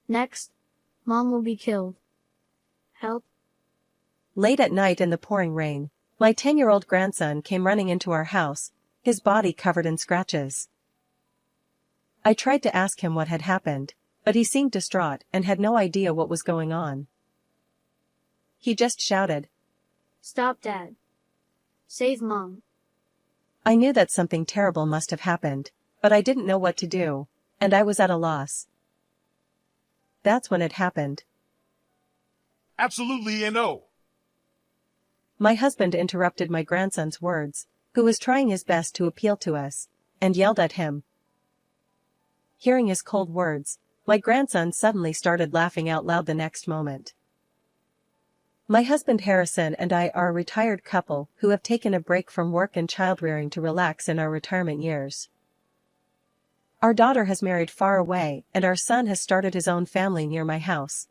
Next, Mom will be killed. Help. Late at night in the pouring rain, my 10-year-old grandson came running into our house, his body covered in scratches. I tried to ask him what had happened, but he seemed distraught and had no idea what was going on. He just shouted, Stop, Dad. Save Mom. I knew that something terrible must have happened, but I didn't know what to do, and I was at a loss. That's when it happened. Absolutely and no. My husband interrupted my grandson's words, who was trying his best to appeal to us, and yelled at him. Hearing his cold words, my grandson suddenly started laughing out loud the next moment. My husband Harrison and I are a retired couple who have taken a break from work and child-rearing to relax in our retirement years. Our daughter has married far away and our son has started his own family near my house.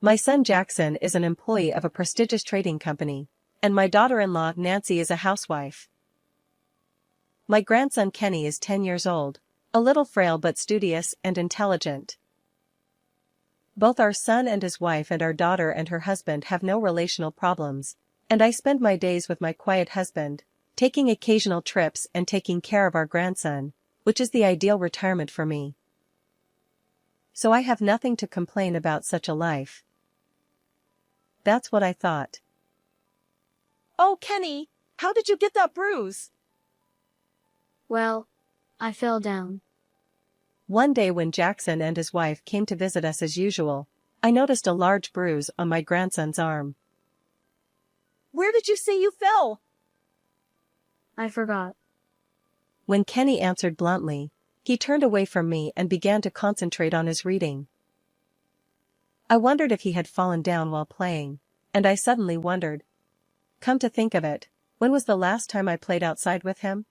My son Jackson is an employee of a prestigious trading company, and my daughter-in-law Nancy is a housewife. My grandson Kenny is 10 years old, a little frail but studious and intelligent. Both our son and his wife and our daughter and her husband have no relational problems, and I spend my days with my quiet husband, taking occasional trips and taking care of our grandson, which is the ideal retirement for me. So I have nothing to complain about such a life. That's what I thought. Oh, Kenny, how did you get that bruise? Well, I fell down. One day when Jackson and his wife came to visit us as usual, I noticed a large bruise on my grandson's arm. Where did you say you fell? I forgot. When Kenny answered bluntly, he turned away from me and began to concentrate on his reading. I wondered if he had fallen down while playing, and I suddenly wondered. Come to think of it, when was the last time I played outside with him?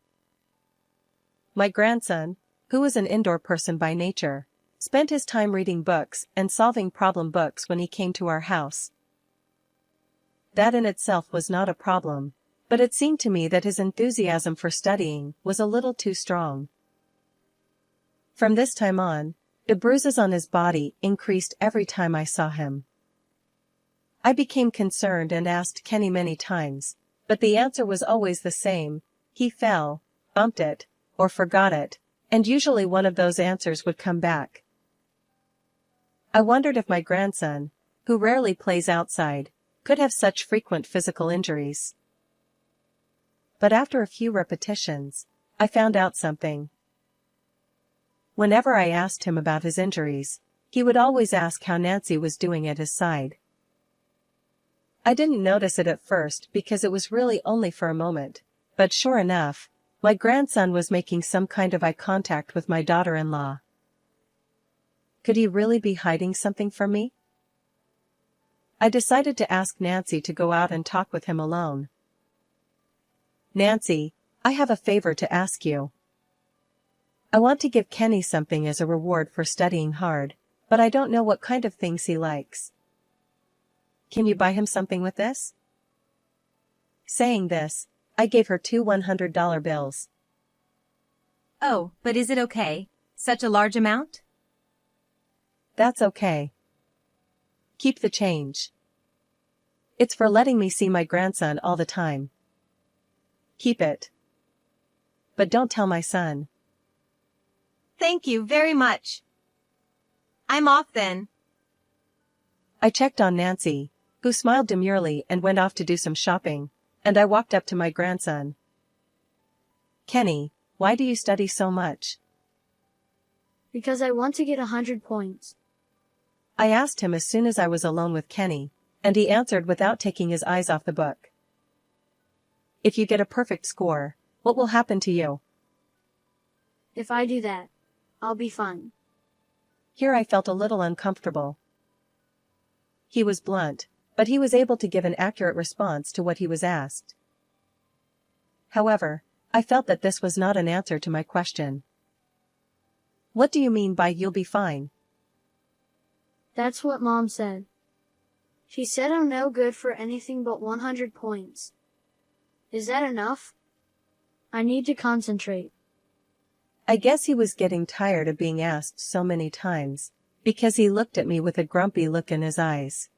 My grandson, who was an indoor person by nature, spent his time reading books and solving problem books when he came to our house. That in itself was not a problem, but it seemed to me that his enthusiasm for studying was a little too strong. From this time on, the bruises on his body increased every time I saw him. I became concerned and asked Kenny many times, but the answer was always the same: he fell, bumped it, or forgot it, and usually one of those answers would come back. I wondered if my grandson, who rarely plays outside, could have such frequent physical injuries. But after a few repetitions, I found out something. Whenever I asked him about his injuries, he would always ask how Nancy was doing at his side. I didn't notice it at first because it was really only for a moment, but sure enough, my grandson was making some kind of eye contact with my daughter-in-law. Could he really be hiding something from me? I decided to ask Nancy to go out and talk with him alone. Nancy, I have a favor to ask you. I want to give Kenny something as a reward for studying hard, but I don't know what kind of things he likes. Can you buy him something with this? Saying this, I gave her 2 $100 bills. Oh, but is it okay? Such a large amount? That's okay. Keep the change. It's for letting me see my grandson all the time. Keep it. But don't tell my son. Thank you very much. I'm off then. I checked on Nancy, who smiled demurely and went off to do some shopping, and I walked up to my grandson. Kenny, why do you study so much? Because I want to get 100 points. I asked him as soon as I was alone with Kenny, and he answered without taking his eyes off the book. If you get a perfect score, what will happen to you? If I do that, I'll be fine. Here I felt a little uncomfortable. He was blunt, but he was able to give an accurate response to what he was asked. However, I felt that this was not an answer to my question. What do you mean by you'll be fine? That's what Mom said. She said I'm no good for anything but 100 points. Is that enough? I need to concentrate. I guess he was getting tired of being asked so many times, because he looked at me with a grumpy look in his eyes.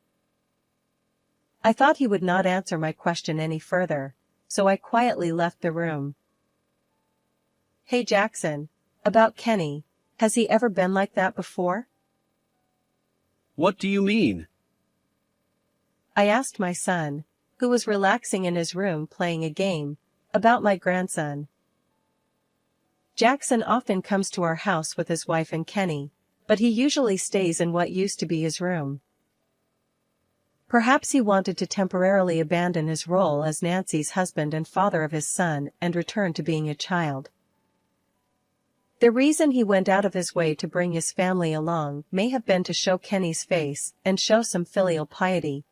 I thought he would not answer my question any further, so I quietly left the room. Hey Jackson, about Kenny, has he ever been like that before? What do you mean? I asked my son, who was relaxing in his room playing a game, about my grandson. Jackson often comes to our house with his wife and Kenny, but he usually stays in what used to be his room. Perhaps he wanted to temporarily abandon his role as Nancy's husband and father of his son and return to being a child. The reason he went out of his way to bring his family along may have been to show Kenny's face and show some filial piety.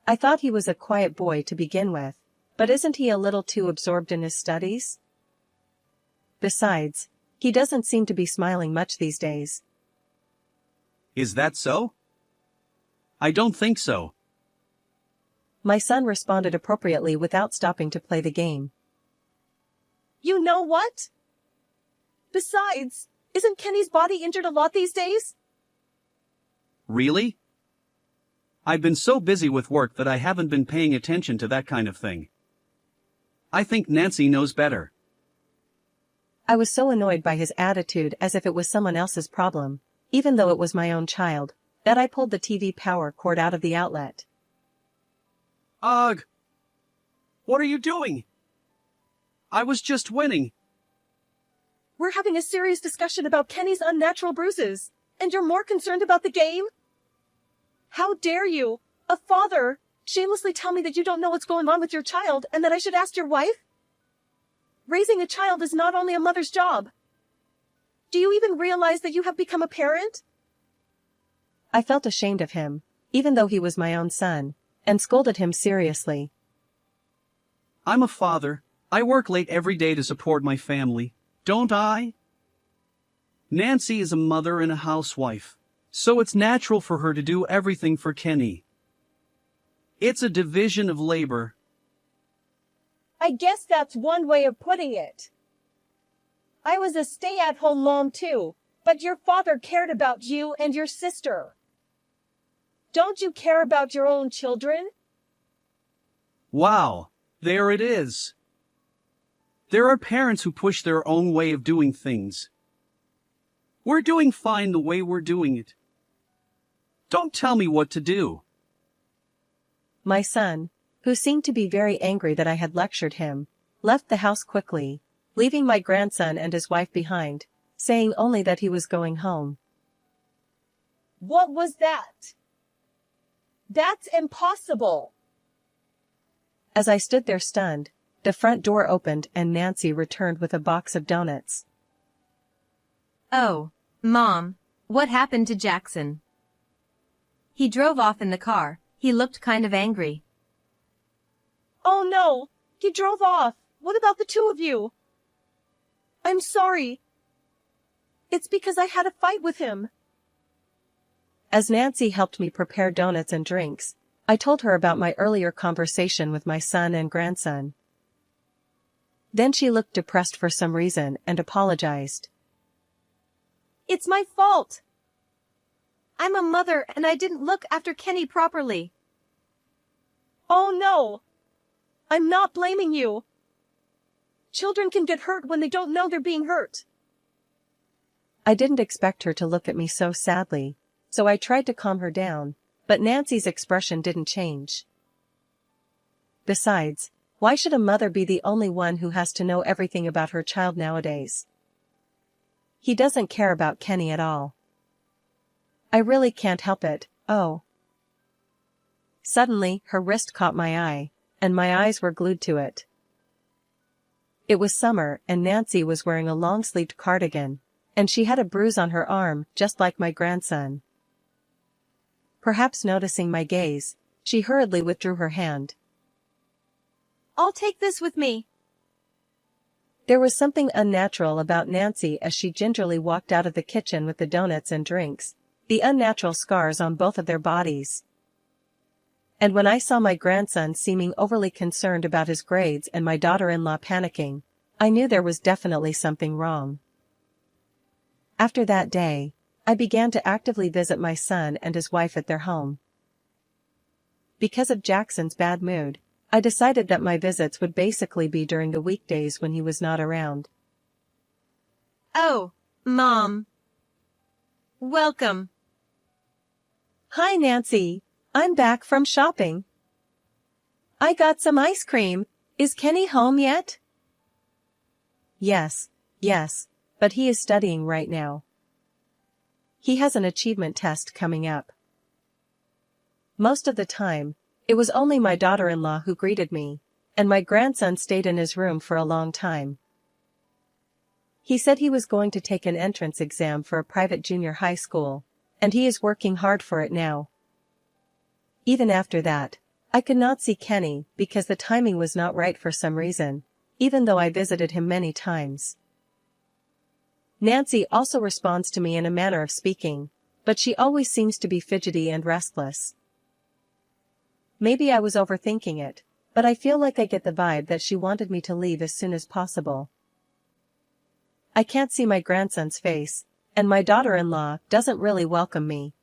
I thought he was a quiet boy to begin with, but isn't he a little too absorbed in his studies? Besides, he doesn't seem to be smiling much these days. Is that so? I don't think so. My son responded appropriately without stopping to play the game. You know what? Besides, isn't Kenny's body injured a lot these days? Really? I've been so busy with work that I haven't been paying attention to that kind of thing. I think Nancy knows better. I was so annoyed by his attitude as if it was someone else's problem, even though it was my own child, that I pulled the TV power cord out of the outlet. Ugh! What are you doing? I was just winning. We're having a serious discussion about Kenny's unnatural bruises, and you're more concerned about the game? How dare you, a father, shamelessly tell me that you don't know what's going on with your child and that I should ask your wife? Raising a child is not only a mother's job. Do you even realize that you have become a parent? I felt ashamed of him, even though he was my own son, and scolded him seriously. I'm a father. I work late every day to support my family, don't I? Nancy is a mother and a housewife, so it's natural for her to do everything for Kenny. It's a division of labor. I guess that's one way of putting it. I was a stay-at-home mom too, but your father cared about you and your sister. Don't you care about your own children? Wow, there it is. There are parents who push their own way of doing things. We're doing fine the way we're doing it. Don't tell me what to do. My son, who seemed to be very angry that I had lectured him, left the house quickly, leaving my grandson and his wife behind, saying only that he was going home. What was that? That's impossible. As I stood there stunned, the front door opened and Nancy returned with a box of donuts. Oh, Mom, what happened to Jackson? He drove off in the car. He looked kind of angry. Oh no, he drove off. What about the two of you? I'm sorry. It's because I had a fight with him. As Nancy helped me prepare donuts and drinks, I told her about my earlier conversation with my son and grandson. Then she looked depressed for some reason and apologized. It's my fault. I'm a mother and I didn't look after Kenny properly. Oh no. I'm not blaming you. Children can get hurt when they don't know they're being hurt. I didn't expect her to look at me so sadly, so I tried to calm her down, but Nancy's expression didn't change. Besides, why should a mother be the only one who has to know everything about her child nowadays? He doesn't care about Kenny at all. I really can't help it, oh. Suddenly, her wrist caught my eye, and my eyes were glued to it. It was summer and Nancy was wearing a long-sleeved cardigan, and she had a bruise on her arm just like my grandson. Perhaps noticing my gaze, she hurriedly withdrew her hand. I'll take this with me. There was something unnatural about Nancy as she gingerly walked out of the kitchen with the donuts and drinks, the unnatural scars on both of their bodies. And when I saw my grandson seeming overly concerned about his grades and my daughter-in-law panicking, I knew there was definitely something wrong. After that day, I began to actively visit my son and his wife at their home. Because of Jackson's bad mood, I decided that my visits would basically be during the weekdays when he was not around. Oh, Mom. Welcome. Hi, Nancy. I'm back from shopping. I got some ice cream. Is Kenny home yet? Yes, but he is studying right now. He has an achievement test coming up. Most of the time, it was only my daughter-in-law who greeted me, and my grandson stayed in his room for a long time. He said he was going to take an entrance exam for a private junior high school, and he is working hard for it now. Even after that, I could not see Kenny because the timing was not right for some reason, even though I visited him many times. Nancy also responds to me in a manner of speaking, but she always seems to be fidgety and restless. Maybe I was overthinking it, but I feel like I get the vibe that she wanted me to leave as soon as possible. I can't see my grandson's face, and my daughter-in-law doesn't really welcome me.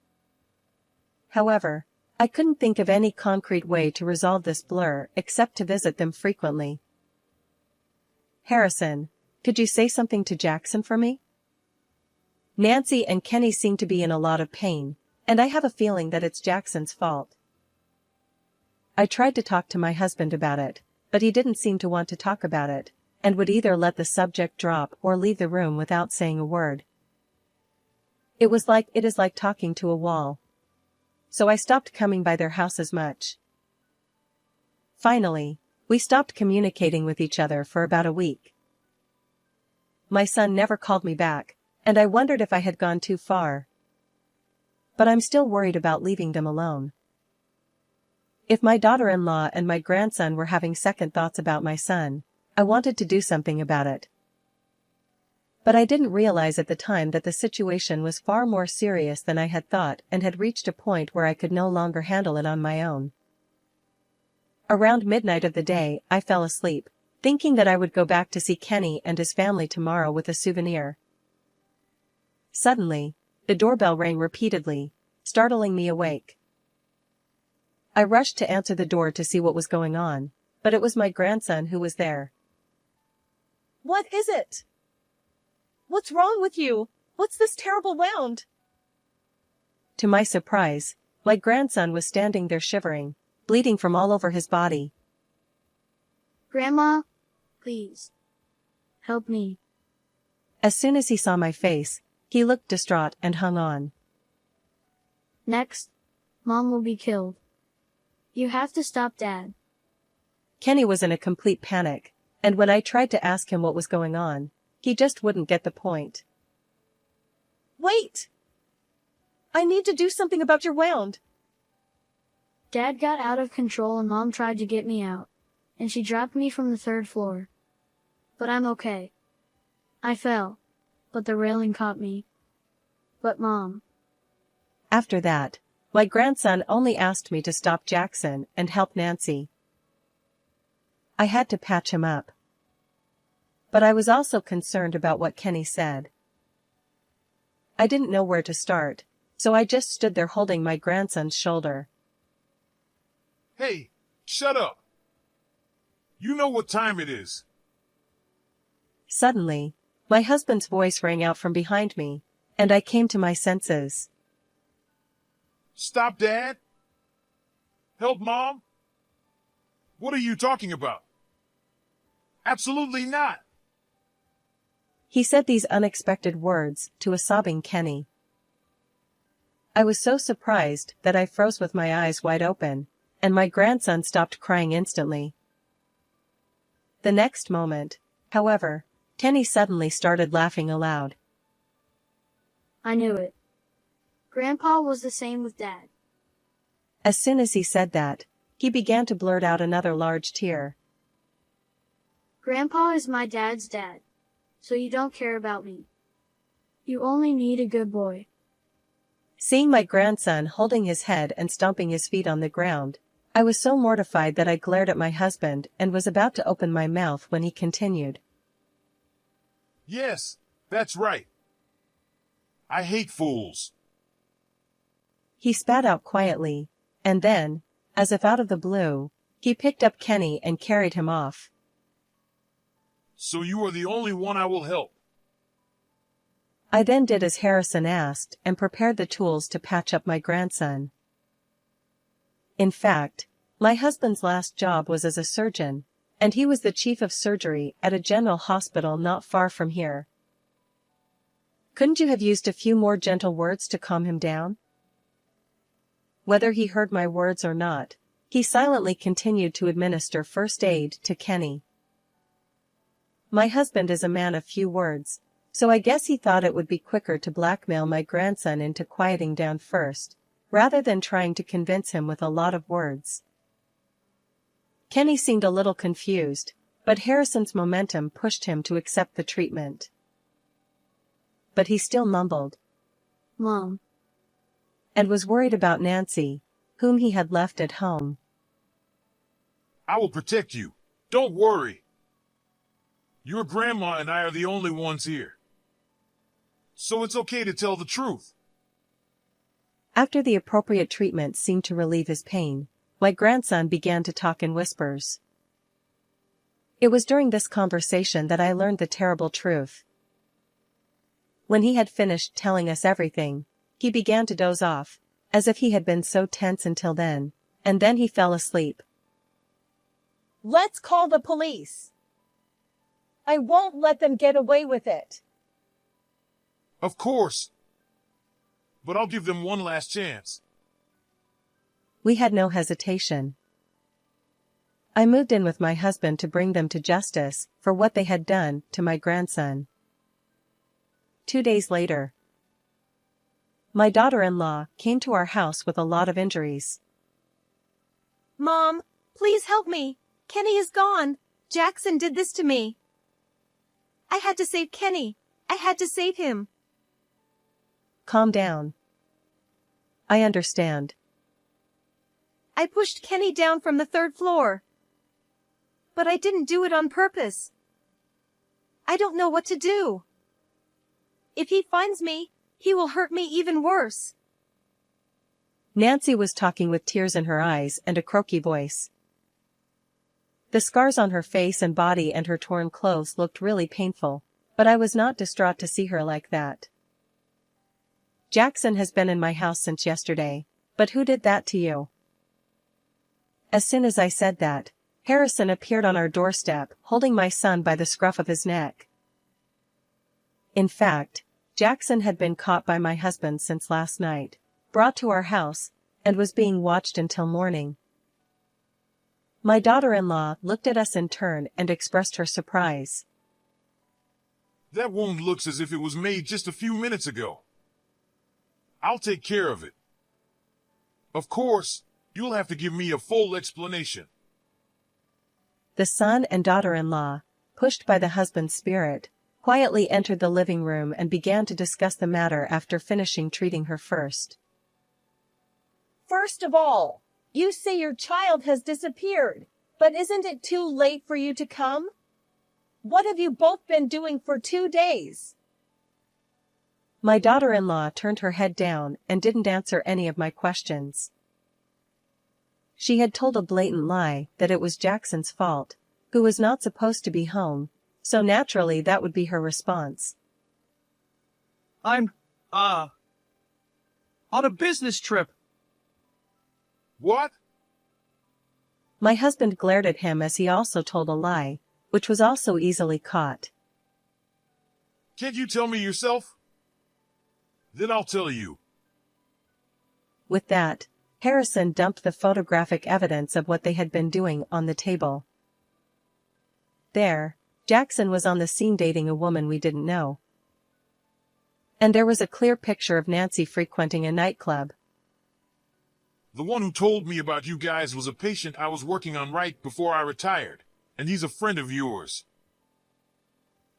However, I couldn't think of any concrete way to resolve this blur except to visit them frequently. Harrison, could you say something to Jackson for me? Nancy and Kenny seem to be in a lot of pain, and I have a feeling that it's Jackson's fault. I tried to talk to my husband about it, but he didn't seem to want to talk about it, and would either let the subject drop or leave the room without saying a word. It is like talking to a wall. So I stopped coming by their house as much. Finally, we stopped communicating with each other for about a week. My son never called me back, and I wondered if I had gone too far. But I'm still worried about leaving them alone. If my daughter-in-law and my grandson were having second thoughts about my son, I wanted to do something about it. But I didn't realize at the time that the situation was far more serious than I had thought and had reached a point where I could no longer handle it on my own. Around midnight of the day, I fell asleep, thinking that I would go back to see Kenny and his family tomorrow with a souvenir. Suddenly, the doorbell rang repeatedly, startling me awake. I rushed to answer the door to see what was going on, but it was my grandson who was there. What is it? What's wrong with you? What's this terrible wound? To my surprise, my grandson was standing there shivering, bleeding from all over his body. Grandma, please. Help me. As soon as he saw my face, he looked distraught and hung on. Next, Mom will be killed. You have to stop Dad. Kenny was in a complete panic, and when I tried to ask him what was going on, he just wouldn't get the point. Wait! I need to do something about your wound. Dad got out of control and Mom tried to get me out, and she dropped me from the 3rd floor. But I'm okay. I fell, but the railing caught me. But Mom. After that, my grandson only asked me to stop Jackson and help Nancy. I had to patch him up. But I was also concerned about what Kenny said. I didn't know where to start, so I just stood there holding my grandson's shoulder. Hey, shut up. You know what time it is. Suddenly, my husband's voice rang out from behind me, and I came to my senses. Stop, Dad. Help, Mom. What are you talking about? Absolutely not. He said these unexpected words to a sobbing Kenny. I was so surprised that I froze with my eyes wide open, and my grandson stopped crying instantly. The next moment, however, Kenny suddenly started laughing aloud. I knew it. Grandpa was the same with Dad. As soon as he said that, he began to blurt out another large tear. Grandpa is my dad's dad, so you don't care about me. You only need a good boy. Seeing my grandson holding his head and stomping his feet on the ground, I was so mortified that I glared at my husband and was about to open my mouth when he continued. Yes, that's right. I hate fools. He spat out quietly, and then, as if out of the blue, he picked up Kenny and carried him off. So you are the only one I will help. I then did as Harrison asked and prepared the tools to patch up my grandson. In fact, my husband's last job was as a surgeon, and he was the chief of surgery at a general hospital not far from here. Couldn't you have used a few more gentle words to calm him down? Whether he heard my words or not, he silently continued to administer first aid to Kenny. My husband is a man of few words, so I guess he thought it would be quicker to blackmail my grandson into quieting down first, rather than trying to convince him with a lot of words. Kenny seemed a little confused, but Harrison's momentum pushed him to accept the treatment. But he still mumbled, Mom. And was worried about Nancy, whom he had left at home. I will protect you. Don't worry. Your grandma and I are the only ones here. So it's okay to tell the truth. After the appropriate treatment seemed to relieve his pain, my grandson began to talk in whispers. It was during this conversation that I learned the terrible truth. When he had finished telling us everything, he began to doze off, as if he had been so tense until then, and then he fell asleep. Let's call the police. I won't let them get away with it. Of course. But I'll give them one last chance. We had no hesitation. I moved in with my husband to bring them to justice for what they had done to my grandson. 2 days later, my daughter-in-law came to our house with a lot of injuries. Mom, please help me. Kenny is gone. Jackson did this to me. I had to save Kenny. I had to save him. Calm down. I understand. I pushed Kenny down from the 3rd floor. But I didn't do it on purpose. I don't know what to do. If he finds me, he will hurt me even worse. Nancy was talking with tears in her eyes and a croaky voice. The scars on her face and body and her torn clothes looked really painful, but I was not distraught to see her like that. Jackson has been in my house since yesterday, but who did that to you? As soon as I said that, Harrison appeared on our doorstep, holding my son by the scruff of his neck. In fact, Jackson had been caught by my husband since last night, brought to our house, and was being watched until morning. My daughter-in-law looked at us in turn and expressed her surprise. That wound looks as if it was made just a few minutes ago. I'll take care of it. Of course, you'll have to give me a full explanation. The son and daughter-in-law, pushed by the husband's spirit, quietly entered the living room and began to discuss the matter after finishing treating her first. First of all, you say your child has disappeared, but isn't it too late for you to come? What have you both been doing for 2 days? My daughter-in-law turned her head down and didn't answer any of my questions. She had told a blatant lie that it was Jackson's fault, who was not supposed to be home, so naturally that would be her response. I'm, on a business trip. What? My husband glared at him as he also told a lie, which was also easily caught. Can't you tell me yourself? Then I'll tell you. With that, Harrison dumped the photographic evidence of what they had been doing on the table. There, Jackson was on the scene dating a woman we didn't know. And there was a clear picture of Nancy frequenting a nightclub. The one who told me about you guys was a patient I was working on right before I retired, and he's a friend of yours.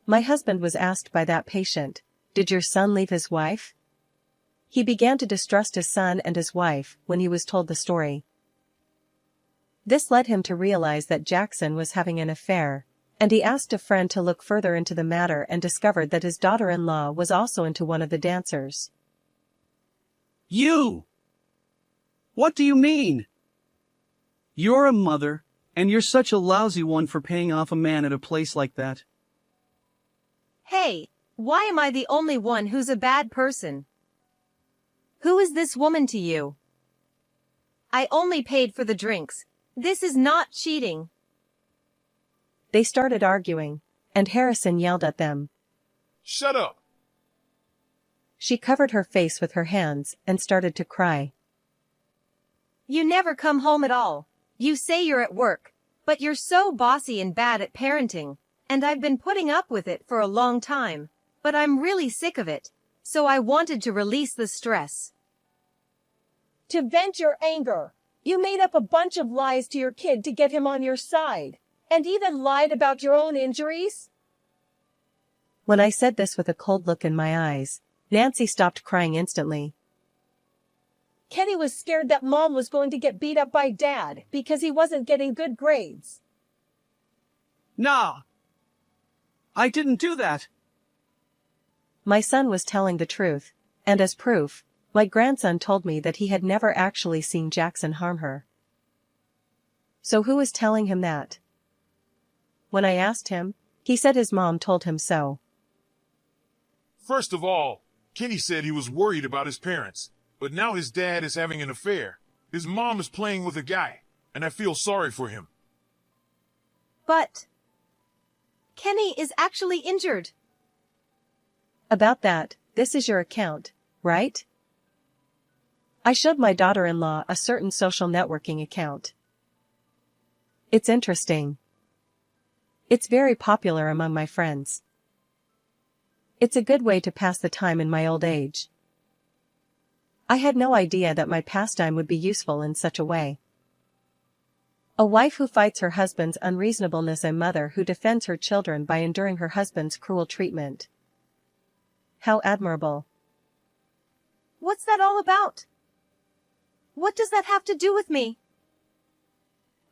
My husband was asked by that patient, "Did your son leave his wife?" He began to distrust his son and his wife when he was told the story. This led him to realize that Jackson was having an affair, And he asked a friend to look further into the matter and discovered that his daughter-in-law was also into one of the dancers. You! What do you mean? You're a mother, and you're such a lousy one for paying off a man at a place like that. Hey, why am I the only one who's a bad person? Who is this woman to you? I only paid for the drinks. This is not cheating. They started arguing, and Harrison yelled at them. Shut up! She covered her face with her hands and started to cry. You never come home at all. You say you're at work, but you're so bossy and bad at parenting, and I've been putting up with it for a long time, but I'm really sick of it, so I wanted to release the stress. To vent your anger, you made up a bunch of lies to your kid to get him on your side, and even lied about your own injuries? When I said this with a cold look in my eyes, Nancy stopped crying instantly. Kenny was scared that Mom was going to get beat up by Dad because he wasn't getting good grades. Nah. I didn't do that. My son was telling the truth, and as proof, my grandson told me that he had never actually seen Jackson harm her. So who was telling him that? When I asked him, he said his mom told him so. First of all, Kenny said he was worried about his parents, but now his dad is having an affair. His mom is playing with a guy, and I feel sorry for him. But Kenny is actually injured. About that, this is your account, right? I showed my daughter-in-law a certain social networking account. It's interesting. It's very popular among my friends. It's a good way to pass the time in my old age. I had no idea that my pastime would be useful in such a way. A wife who fights her husband's unreasonableness, a mother who defends her children by enduring her husband's cruel treatment. How admirable. What's that all about? What does that have to do with me?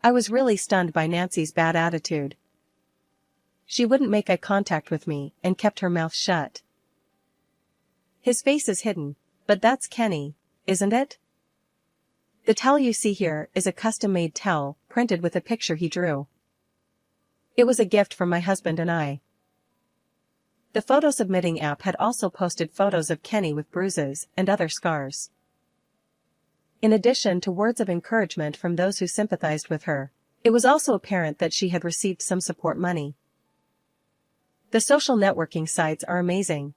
I was really stunned by Nancy's bad attitude. She wouldn't make eye contact with me and kept her mouth shut. His face is hidden, but that's Kenny, isn't it? The towel you see here is a custom-made towel, printed with a picture he drew. It was a gift from my husband and I. The photo submitting app had also posted photos of Kenny with bruises and other scars. In addition to words of encouragement from those who sympathized with her, it was also apparent that she had received some support money. The social networking sites are amazing.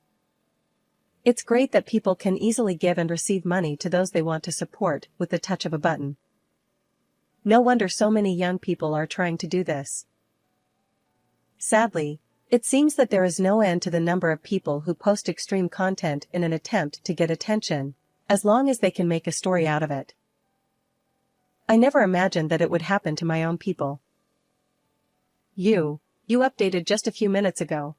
It's great that people can easily give and receive money to those they want to support with the touch of a button. No wonder so many young people are trying to do this. Sadly, it seems that there is no end to the number of people who post extreme content in an attempt to get attention, as long as they can make a story out of it. I never imagined that it would happen to my own people. You updated just a few minutes ago.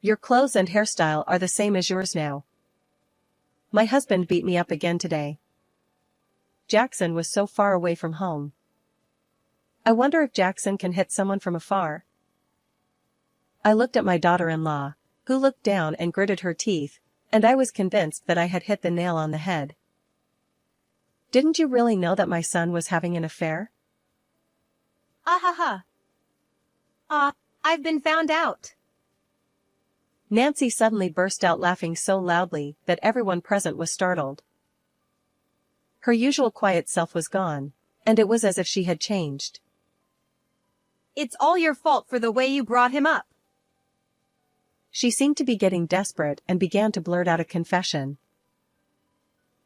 Your clothes and hairstyle are the same as yours now. My husband beat me up again today. Jackson was so far away from home. I wonder if Jackson can hit someone from afar. I looked at my daughter-in-law, who looked down and gritted her teeth, and I was convinced that I had hit the nail on the head. Didn't you really know that my son was having an affair? Ha. I've been found out. Nancy suddenly burst out laughing so loudly that everyone present was startled. Her usual quiet self was gone, and it was as if she had changed. It's all your fault for the way you brought him up. She seemed to be getting desperate and began to blurt out a confession.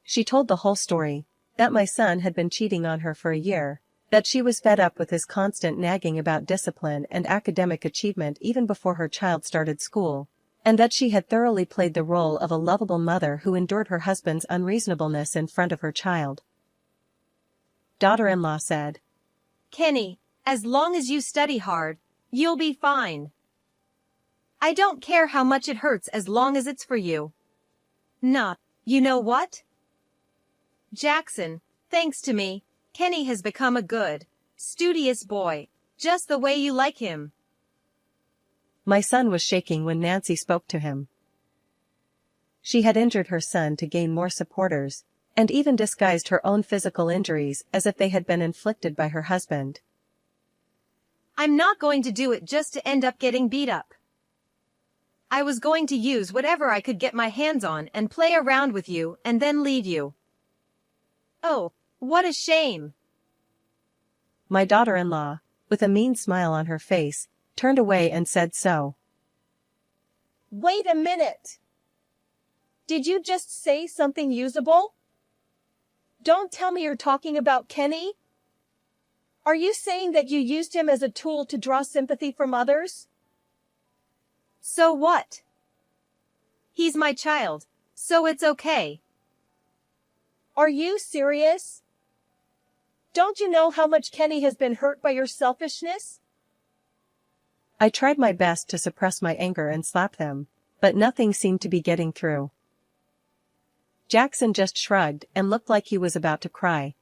She told the whole story, that my son had been cheating on her for a year, that she was fed up with his constant nagging about discipline and academic achievement even before her child started school, and that she had thoroughly played the role of a lovable mother who endured her husband's unreasonableness in front of her child. Daughter-in-law said, Kenny, as long as you study hard, you'll be fine. I don't care how much it hurts as long as it's for you. Nah, you know what? Jackson, thanks to me, Kenny has become a good, studious boy, just the way you like him. My son was shaking when Nancy spoke to him. She had injured her son to gain more supporters, and even disguised her own physical injuries as if they had been inflicted by her husband. I'm not going to do it just to end up getting beat up. I was going to use whatever I could get my hands on and play around with you and then leave you. Oh, what a shame. My daughter-in-law, with a mean smile on her face, turned away and said so. Wait a minute. Did you just say something usable? Don't tell me you're talking about Kenny. Are you saying that you used him as a tool to draw sympathy from others? So what? He's my child, so it's okay. Are you serious? Don't you know how much Kenny has been hurt by your selfishness? I tried my best to suppress my anger and slap them, but nothing seemed to be getting through. Jackson just shrugged and looked like he was about to cry.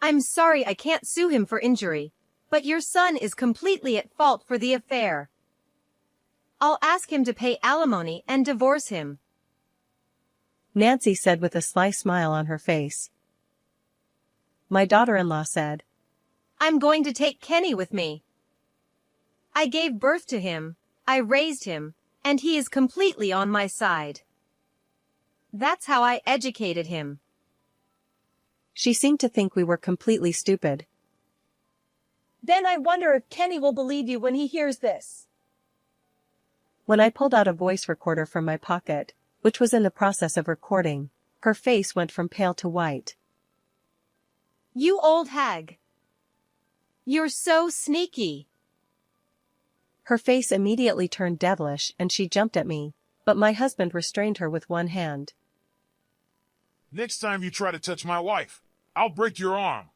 I'm sorry I can't sue him for injury, but your son is completely at fault for the affair. I'll ask him to pay alimony and divorce him. Nancy said with a sly smile on her face. My daughter-in-law said, I'm going to take Kenny with me. I gave birth to him, I raised him, and he is completely on my side. That's how I educated him. She seemed to think we were completely stupid. Then I wonder if Kenny will believe you when he hears this. When I pulled out a voice recorder from my pocket, which was in the process of recording, her face went from pale to white. You old hag. You're so sneaky. Her face immediately turned devilish and she jumped at me, but my husband restrained her with one hand. Next time you try to touch my wife, I'll break your arm.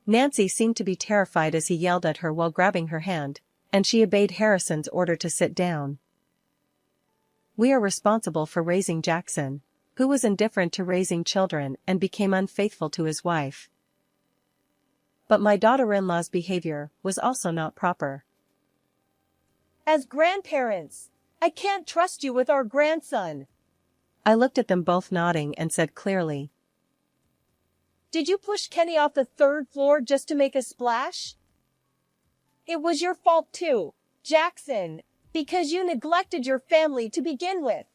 Nancy seemed to be terrified as he yelled at her while grabbing her hand, and she obeyed Harrison's order to sit down. We are responsible for raising Jackson, who was indifferent to raising children and became unfaithful to his wife. But my daughter-in-law's behavior was also not proper. As grandparents, I can't trust you with our grandson. I looked at them both nodding and said clearly, Did you push Kenny off the 3rd floor just to make a splash? It was your fault too, Jackson, because you neglected your family to begin with.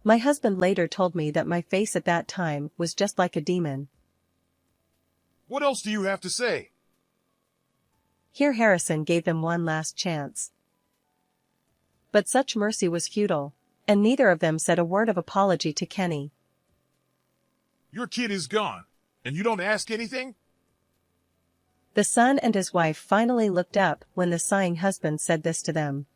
My husband later told me that my face at that time was just like a demon. What else do you have to say? Here Harrison gave them one last chance. But such mercy was futile, and neither of them said a word of apology to Kenny. Your kid is gone, and you don't ask anything? The son and his wife finally looked up when the sighing husband said this to them.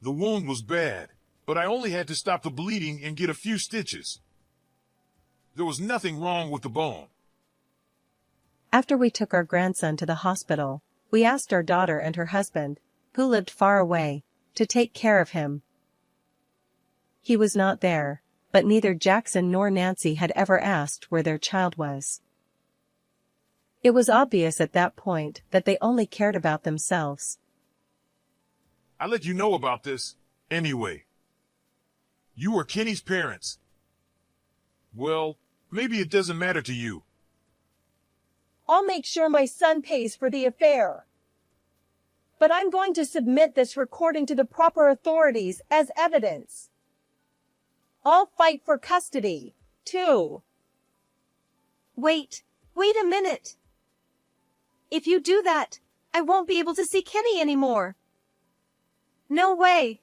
The wound was bad, but I only had to stop the bleeding and get a few stitches. There was nothing wrong with the bone. After we took our grandson to the hospital, we asked our daughter and her husband, who lived far away, to take care of him. He was not there, but neither Jackson nor Nancy had ever asked where their child was. It was obvious at that point that they only cared about themselves. I let you know about this, anyway. You were Kenny's parents. Well, maybe it doesn't matter to you. I'll make sure my son pays for the affair. But I'm going to submit this recording to the proper authorities as evidence. I'll fight for custody, too. Wait a minute. If you do that, I won't be able to see Kenny anymore. No way.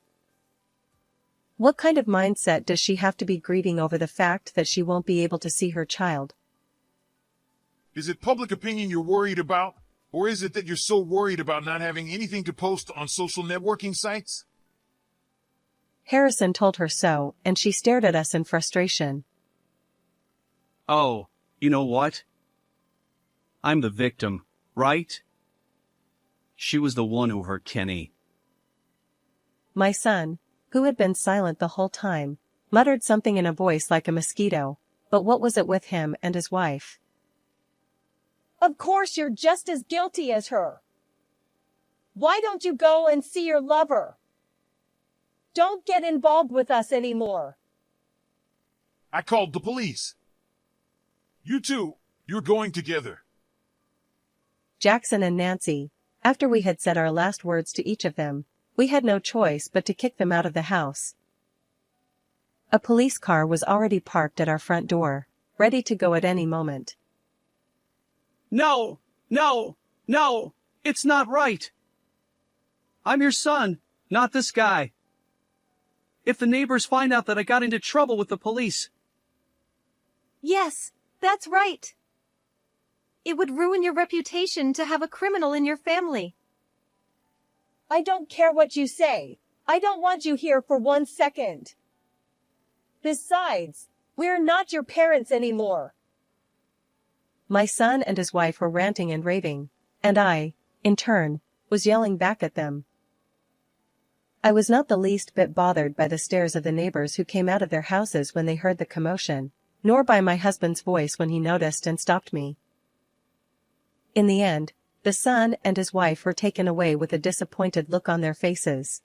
What kind of mindset does she have to be grieving over the fact that she won't be able to see her child? Is it public opinion you're worried about? Or is it that you're so worried about not having anything to post on social networking sites? Harrison told her so, and she stared at us in frustration. Oh, you know what? I'm the victim, right? She was the one who hurt Kenny. My son, who had been silent the whole time, muttered something in a voice like a mosquito, but what was it with him and his wife? Of course you're just as guilty as her. Why don't you go and see your lover? Don't get involved with us anymore. I called the police. You two, you're going together. Jackson and Nancy, after we had said our last words to each of them, we had no choice but to kick them out of the house. A police car was already parked at our front door, ready to go at any moment. No, no, no, it's not right. I'm your son, not this guy. If the neighbors find out that I got into trouble with the police. Yes, that's right. It would ruin your reputation to have a criminal in your family. I don't care what you say. I don't want you here for 1 second. Besides, we're not your parents anymore. My son and his wife were ranting and raving, and I, in turn, was yelling back at them. I was not the least bit bothered by the stares of the neighbors who came out of their houses when they heard the commotion, nor by my husband's voice when he noticed and stopped me. In the end, the son and his wife were taken away with a disappointed look on their faces.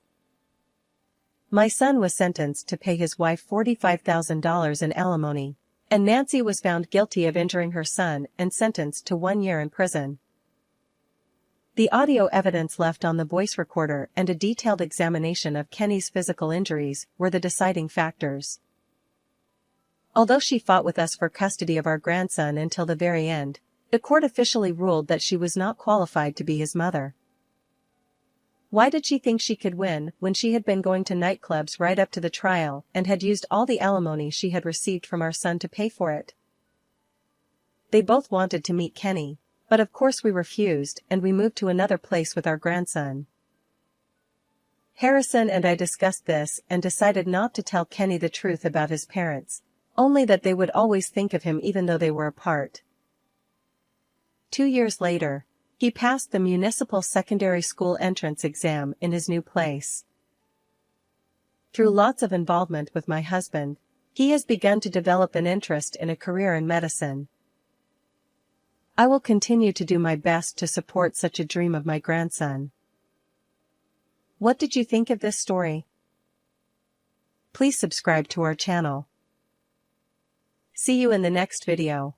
My son was sentenced to pay his wife $45,000 in alimony, and Nancy was found guilty of injuring her son and sentenced to 1 year in prison. The audio evidence left on the voice recorder and a detailed examination of Kenny's physical injuries were the deciding factors. Although she fought with us for custody of our grandson until the very end, the court officially ruled that she was not qualified to be his mother. Why did she think she could win when she had been going to nightclubs right up to the trial and had used all the alimony she had received from our son to pay for it? They both wanted to meet Kenny, but of course we refused and we moved to another place with our grandson. Harrison and I discussed this and decided not to tell Kenny the truth about his parents, only that they would always think of him even though they were apart. 2 years later, he passed the municipal secondary school entrance exam in his new place. Through lots of involvement with my husband, he has begun to develop an interest in a career in medicine. I will continue to do my best to support such a dream of my grandson. What did you think of this story? Please subscribe to our channel. See you in the next video.